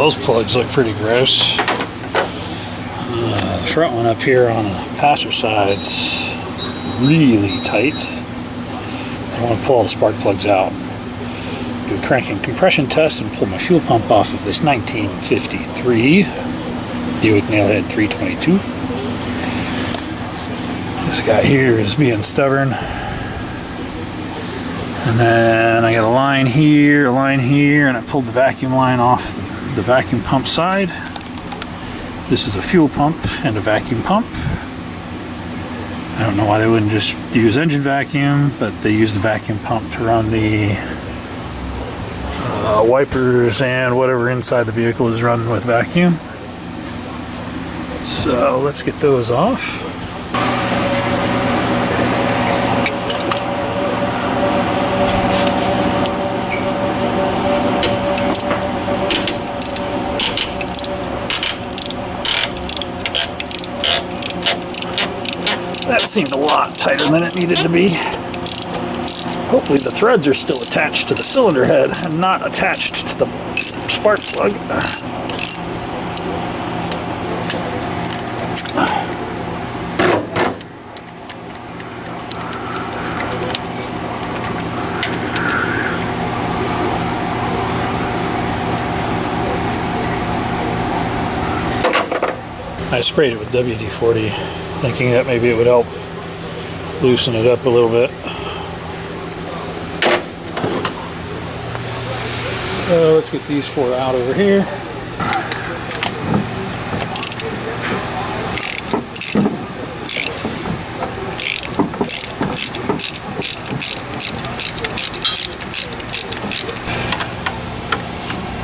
those plugs look pretty gross. The front one up here on the passenger side's really tight. I want to pull all the spark plugs out. Do a crank and compression test and pull my fuel pump off of this 1953 Buick Nailhead 322. This guy here is being stubborn. And then I got a line here, and I pulled the vacuum line off the vacuum pump side. This is a fuel pump and a vacuum pump. I don't know why they wouldn't just use engine vacuum, but they used the vacuum pump to run the wipers and whatever inside the vehicle is run with vacuum. So let's get those off. That seemed a lot tighter than it needed to be. Hopefully the threads are still attached to the cylinder head and not attached to the spark plug. I sprayed it with WD-40, thinking that maybe it would help loosen it up a little bit. So let's get these four out over here.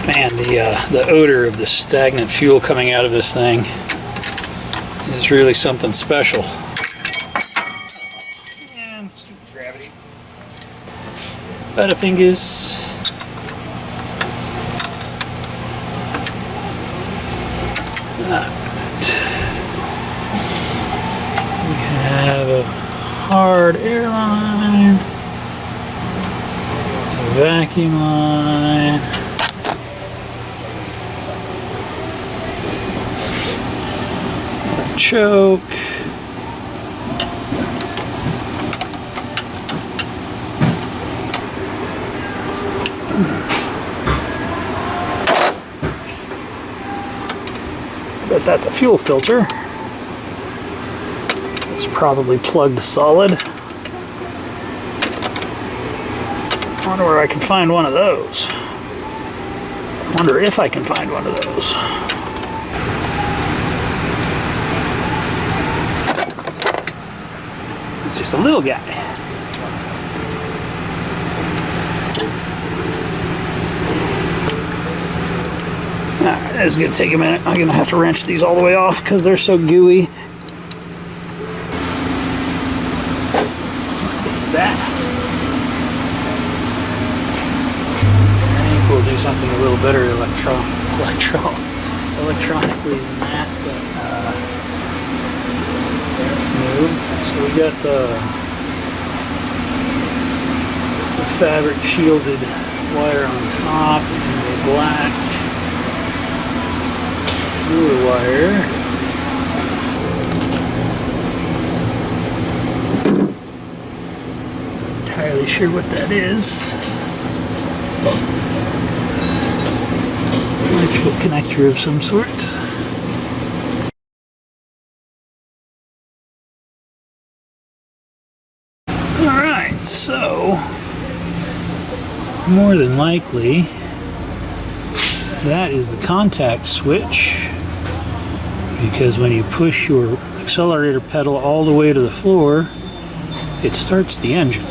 Man, the odor of the stagnant fuel coming out of this thing is really something special. And stupid gravity. Butterfingers. We have a hard air line, a vacuum line, a choke, but that's a fuel filter. It's probably plugged solid. Wonder where I can find one of those. Wonder if I can find one of those. It's just a little guy. Alright, this is going to take a minute. I'm going to have to wrench these all the way off because they're so gooey. What is that? I think we'll do something a little better electronically than that, but that's new. So we got the fabric shielded wire on top and the black fluid wire. Not entirely sure what that is. Electrical connector of some sort. Alright, so more than likely that is the contact switch, because when you push your accelerator pedal all the way to the floor, it starts the engine.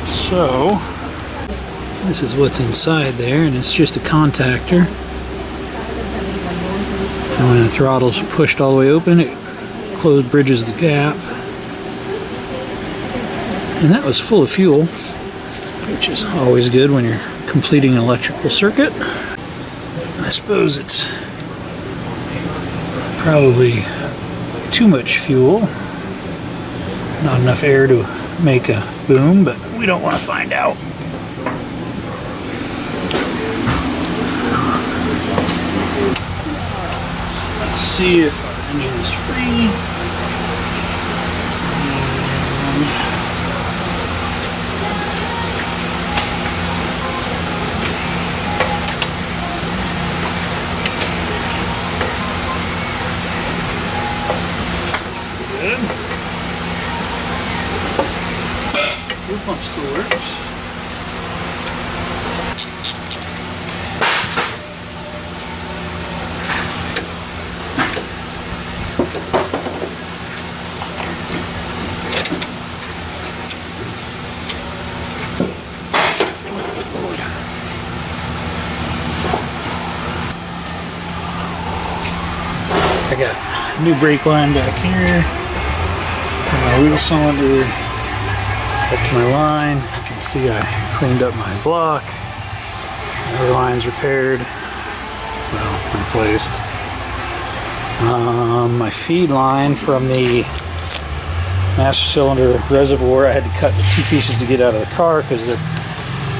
So this is what's inside there, and it's just a contactor. And when the throttle's pushed all the way open, it bridges the gap. And that was full of fuel, which is always good when you're completing an electrical circuit. I suppose it's probably too much fuel. Not enough air to make a boom, but we don't want to find out. Let's see if our engine is free. Good. Fuel pump still works. I got a new brake line back here. My wheel cylinder up to my line. You can see I cleaned up my block. The line's repaired. Well, replaced. My feed line from the master cylinder reservoir, I had to cut the two pieces to get out of the car because they're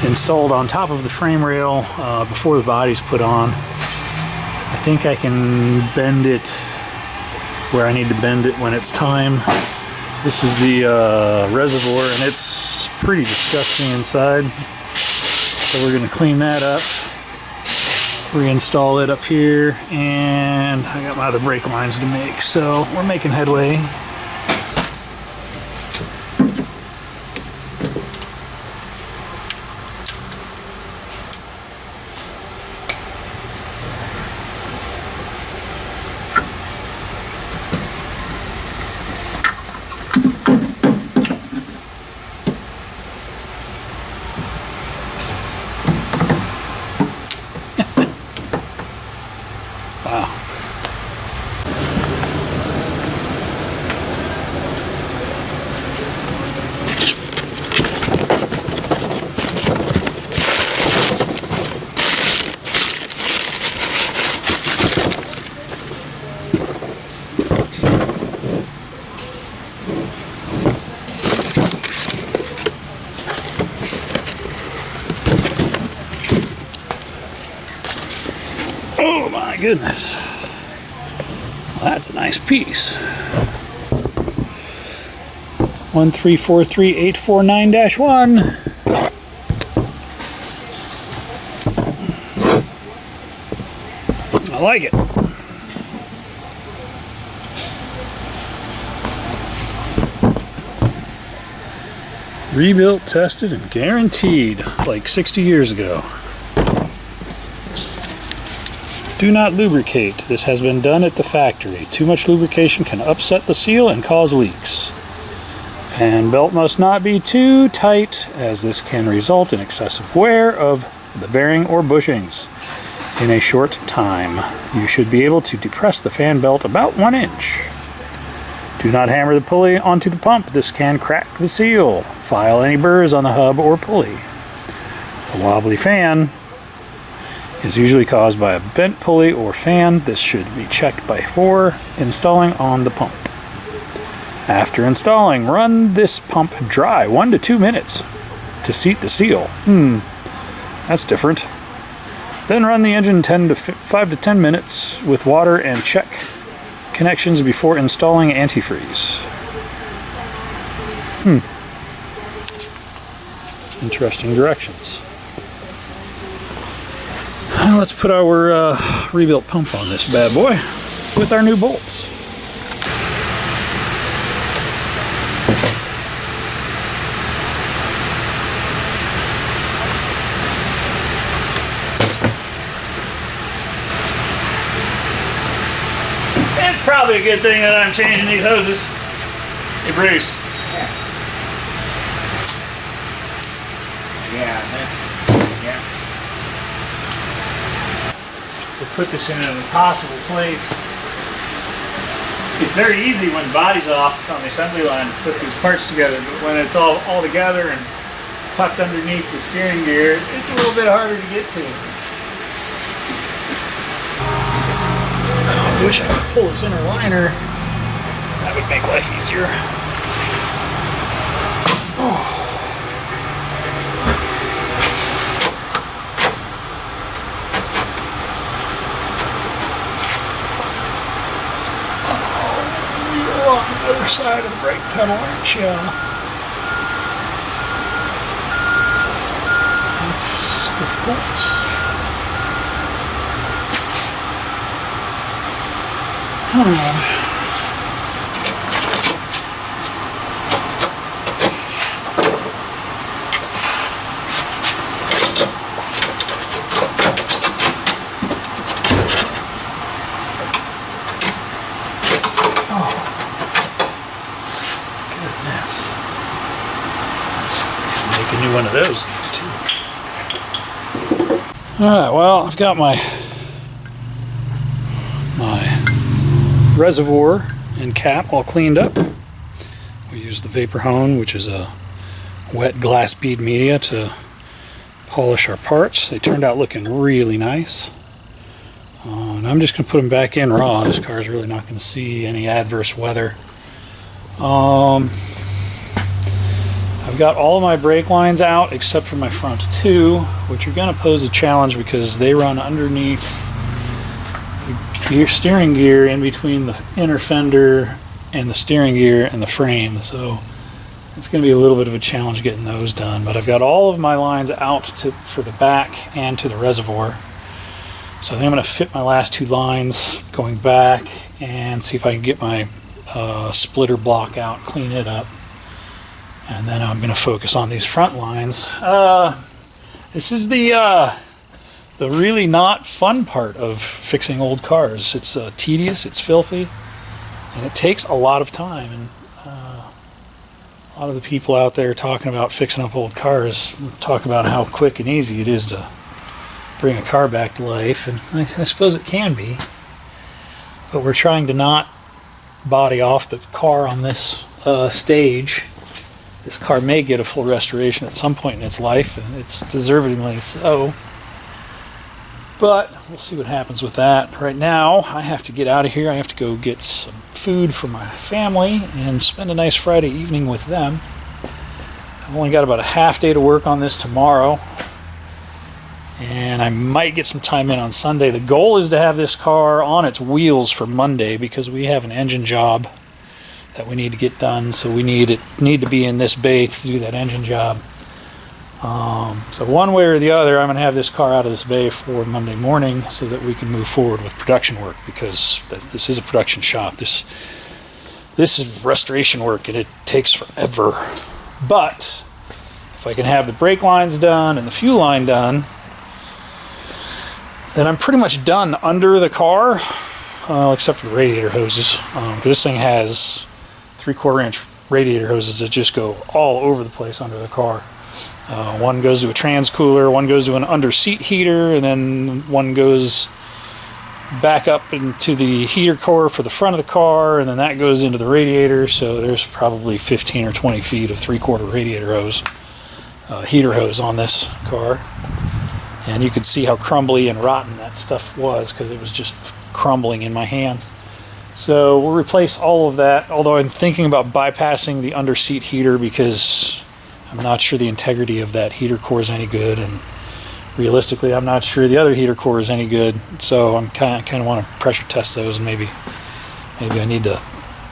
installed on top of the frame rail before the body's put on. I think I can bend it where I need to bend it when it's time. This is the reservoir, and it's pretty disgusting inside. So we're going to clean that up, reinstall it up here, and I got my other brake lines to make. So we're making headway. Wow. Oh my goodness. Well, that's a nice piece. 1343849-1. I like it. Rebuilt, tested, and guaranteed like 60 years ago. Do not lubricate. This has been done at the factory. Too much lubrication can upset the seal and cause leaks. Fan belt must not be too tight, as this can result in excessive wear of the bearing or bushings in a short time. You should be able to depress the fan belt about 1 inch. Do not hammer the pulley onto the pump. This can crack the seal. File any burrs on the hub or pulley. A wobbly fan is usually caused by a bent pulley or fan. This should be checked before installing on the pump. After installing, run this pump dry 1 to 2 minutes to seat the seal. That's different. Then run the engine 5 to 10 minutes with water and check connections before installing antifreeze. Interesting directions. Let's put our rebuilt pump on this bad boy with our new bolts. It's probably a good thing that I'm changing these hoses. Hey Bruce. Yeah. To put this in an impossible place. It's very easy when the body's off on the assembly line to put these parts together, but when it's all together and tucked underneath the steering gear, it's a little bit harder to get to. I wish I could pull this inner liner. That would make life easier. other side of the brake pedal, aren't you? That's difficult. One of those too. Alright, well, I've got my reservoir and cap all cleaned up. We used the Vapor Hone, which is a wet glass bead media, to polish our parts. They turned out looking really nice. And I'm just going to put them back in raw. This car is really not going to see any adverse weather. I've got all of my brake lines out except for my front two, which are going to pose a challenge because they run underneath the steering gear in between the inner fender and the steering gear and the frame. So it's going to be a little bit of a challenge getting those done. But I've got all of my lines out for the back and to the reservoir. So I think I'm going to fit my last two lines going back and see if I can get my splitter block out, clean it up. And then I'm going to focus on these front lines. This is the really not fun part of fixing old cars. It's tedious, it's filthy, and it takes a lot of time. And a lot of the people out there talking about fixing up old cars talk about how quick and easy it is to bring a car back to life, and I suppose it can be. But we're trying to not body off the car on this stage. This car may get a full restoration at some point in its life, and it's deservedly so. But we'll see what happens with that. Right now, I have to get out of here. I have to go get some food for my family and spend a nice Friday evening with them. I've only got about a half day to work on this tomorrow, and I might get some time in on Sunday. The goal is to have this car on its wheels for Monday because we have an engine job that we need to get done, so we need to be in this bay to do that engine job. So one way or the other, I'm going to have this car out of this bay for Monday morning so that we can move forward with production work, because this is a production shop. This is restoration work, and it takes forever. But if I can have the brake lines done and the fuel line done, then I'm pretty much done under the car, except for the radiator hoses. This thing has 3/4 inch radiator hoses that just go all over the place under the car. One goes to a trans cooler, one goes to an under seat heater, and then one goes back up into the heater core for the front of the car, and then that goes into the radiator. So there's probably 15 or 20 feet of 3/4 radiator hose, heater hose on this car. And you could see how crumbly and rotten that stuff was because it was just crumbling in my hands. So we'll replace all of that, although I'm thinking about bypassing the under seat heater because I'm not sure the integrity of that heater core is any good, and realistically I'm not sure the other heater core is any good. So I'm kind of want to pressure test those, and maybe I need to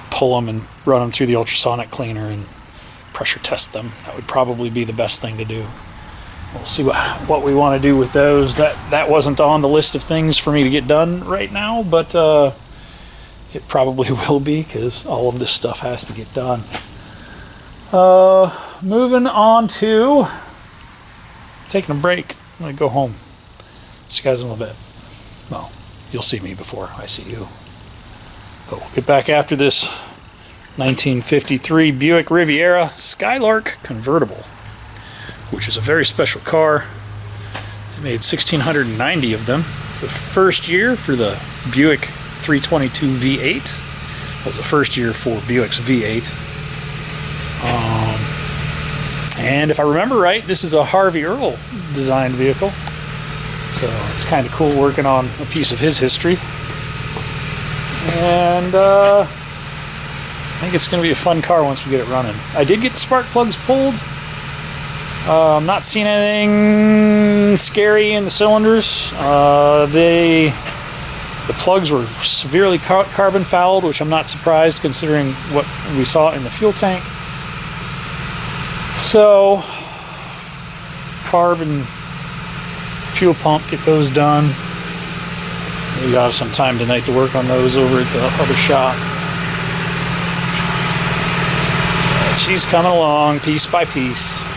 pull them and run them through the ultrasonic cleaner and pressure test them. That would probably be the best thing to do. We'll see what we want to do with those. That wasn't on the list of things for me to get done right now, but it probably will be because all of this stuff has to get done. Moving on to taking a break. I'm going to go home. See you guys in a little bit. Well, you'll see me before I see you. But we'll get back after this 1953 Buick Riviera Skylark convertible, which is a very special car. They made 1,690 of them. It's the first year for the Buick 322 V8. That was the first year for Buick's V8. And if I remember right, this is a Harvey Earl designed vehicle. So it's kind of cool working on a piece of his history. And I think it's going to be a fun car once we get it running. I did get the spark plugs pulled. I'm not seeing anything scary in the cylinders. They The plugs were severely carbon fouled, which I'm not surprised considering what we saw in the fuel tank. So, carb and fuel pump, get those done. We got some time tonight to work on those over at the other shop. She's coming along piece by piece.